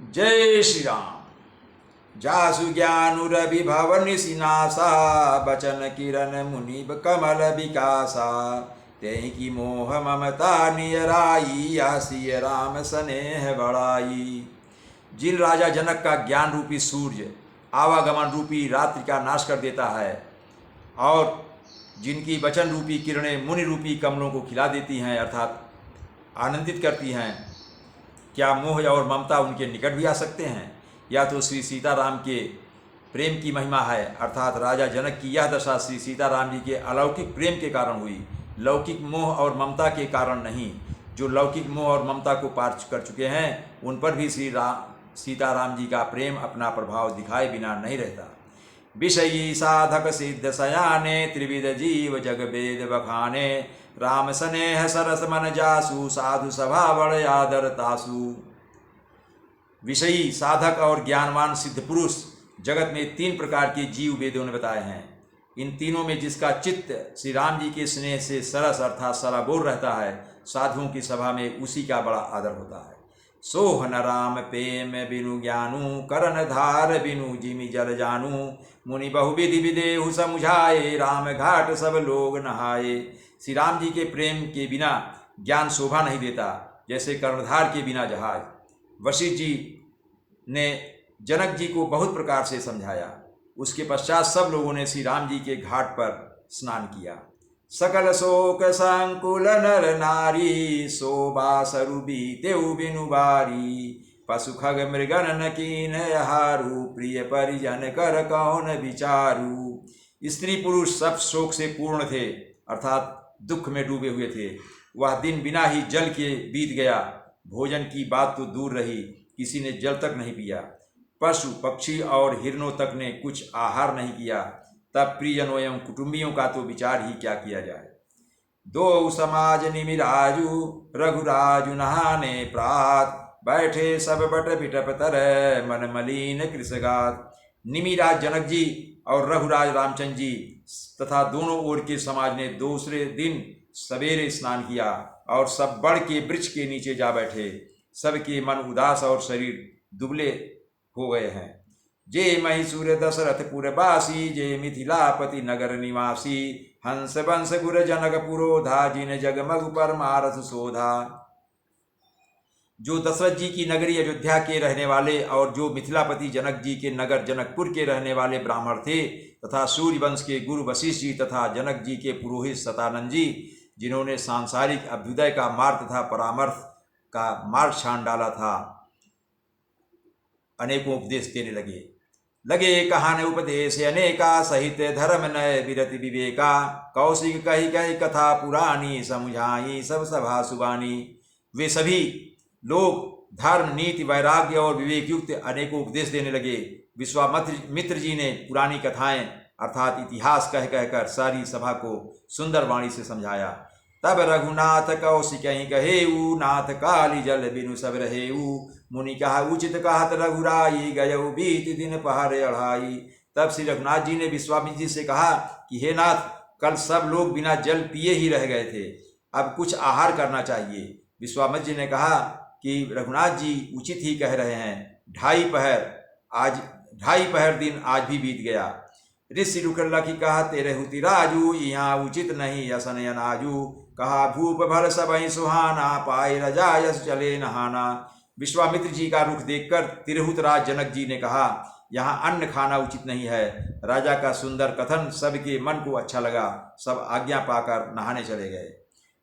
जय श्री राम। जासु ज्ञानुरभिभव निशिनासा बचन किरण मुनिब कमल विकासा तेहि की मोह ममता नियराई आसी राम स्नेह बड़ाई। जिन राजा जनक का ज्ञान रूपी सूर्य आवागमन रूपी रात्रि का नाश कर देता है और जिनकी वचन रूपी किरणें मुनि रूपी कमलों को खिला देती हैं अर्थात आनंदित करती हैं, क्या मोह और ममता उनके निकट भी आ सकते हैं? या तो श्री सीताराम के प्रेम की महिमा है अर्थात राजा जनक की यह दशा श्री सीताराम जी के अलौकिक प्रेम के कारण हुई, लौकिक मोह और ममता के कारण नहीं। जो लौकिक मोह और ममता को पार कर चुके हैं उन पर भी सीताराम जी का प्रेम अपना प्रभाव दिखाए बिना नहीं रहता। विषयी साधक सिद्ध सयाने त्रिविध जीव जग वेद बखाने राम स्नेह सरस मन जासु साधु सभा बड़ आदर तासु। विषयी साधक और ज्ञानवान सिद्ध पुरुष जगत में तीन प्रकार के जीव वेदों ने बताए हैं। इन तीनों में जिसका चित्त श्री राम जी के स्नेह से सरस अर्थात सराबोर रहता है, साधुओं की सभा में उसी का बड़ा आदर होता है। सोहन राम प्रेम बिनु ज्ञानु करन धार बिनु जिमि जल जानू मुनि बहुविधि विदेहु समुझाए राम घाट सब लोग नहाए। श्री राम जी के प्रेम के बिना ज्ञान शोभा नहीं देता, जैसे कर्णधार के बिना जहाज। वशिष्ठ जी ने जनक जी को बहुत प्रकार से समझाया। उसके पश्चात सब लोगों ने श्री राम जी के घाट पर स्नान किया। सकल शोक संकुल नर नारी शोभा सरुबी तेउ बिनु बारी पशु खग मृगन न कीन हारू प्रिय परिजन कर कौन विचारू। स्त्री पुरुष सब शोक से पूर्ण थे अर्थात दुख में डूबे हुए थे। वह दिन बिना ही जल के बीत गया। भोजन की बात तो दूर रही, किसी ने जल तक नहीं पिया। पशु पक्षी और हिरणों तक ने कुछ आहार नहीं किया। तब प्रियजनों एवं कुटुंबियों का तो विचार ही क्या किया जाए। दो समाज निमिराजू रघुराजु नहाने प्रात बैठे सब बट बिटप तरह मन मलिन कृषगात। निमिराज जनक जी और रघुराज रामचंद्र जी तथा दोनों ओर के समाज ने दूसरे दिन सवेरे स्नान किया और सब बड़ के वृक्ष के नीचे जा बैठे। सबके मन उदास और शरीर दुबले हो गए हैं। जे महिषूर दशरथ पुरवासी जे मिथिलापति नगर निवासी हंस वंश गुर जनक पुरोधा जिन जगमग परमारथ शोधा। जो दशरथ जी की नगरी अयोध्या के रहने वाले और जो मिथिलापति जनक जी के नगर जनकपुर के रहने वाले ब्राह्मण थे तथा सूर्य वंश के गुरु वशिष्ठ जी तथा जनक जी के पुरोहित सतानंद जी, जिन्होंने सांसारिक अभ्युदय का मार्ग तथा परामर्श का मार्ग छान डाला था, अनेकों उपदेश देने लगे कहान उपदेश अनेका सहित धर्म नय विरति विवेका कौशिक कही कही कथा पुरानी समझाई सब सभा सुबानी। वे सभी लोग धर्म नीति वैराग्य और विवेक युक्त अनेकों उपदेश देने लगे। विश्वामित्र जी ने पुरानी कथाएं अर्थात इतिहास कह कहकर सारी सभा को सुंदर वाणी से समझाया। तब रघुनाथ कौशिक कहेऊ नाथ काली जल बिनु सब रहेऊ मुनि कहा उचित कहत रघुराई गयऊ बीत दिन पहर अढ़ाई। तब श्री रघुनाथ जी ने विश्वामित्र जी से कहा कि हे नाथ, कल सब लोग बिना जल पिए ही रह गए थे, अब कुछ आहार करना चाहिए। विश्वामित्र जी ने कहा कि रघुनाथ जी उचित ही कह रहे हैं, ढाई पहर दिन आज भी बीत गया। ऋषि रुकर लखी कहा तेरे हुति राजू यहाँ उचित नहीं यसन अनाजू कहा भूप भल सबहि सुहाना पाए रजायस चले नहाना। विश्वामित्र जी का रुख देखकर तिरहुत राज जनक जी ने कहा यहाँ अन्न खाना उचित नहीं है। राजा का सुंदर कथन सबके मन को अच्छा लगा। सब आज्ञा पाकर नहाने चले गए।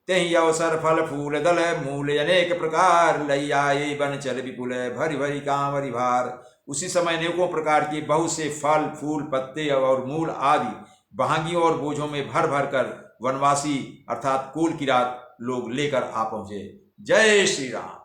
तेहि अवसर फल फूल दल मूल अनेक प्रकार लई आए बन चल विपुल भरी भरी कांवरी भार। उसी समय अनेकों प्रकार के बहुत से फल फूल पत्ते और मूल आदि बहांगियों और बोझों में भर भर कर वनवासी अर्थात कुल किरात लोग लेकर आ पहुंचे। जय श्री राम।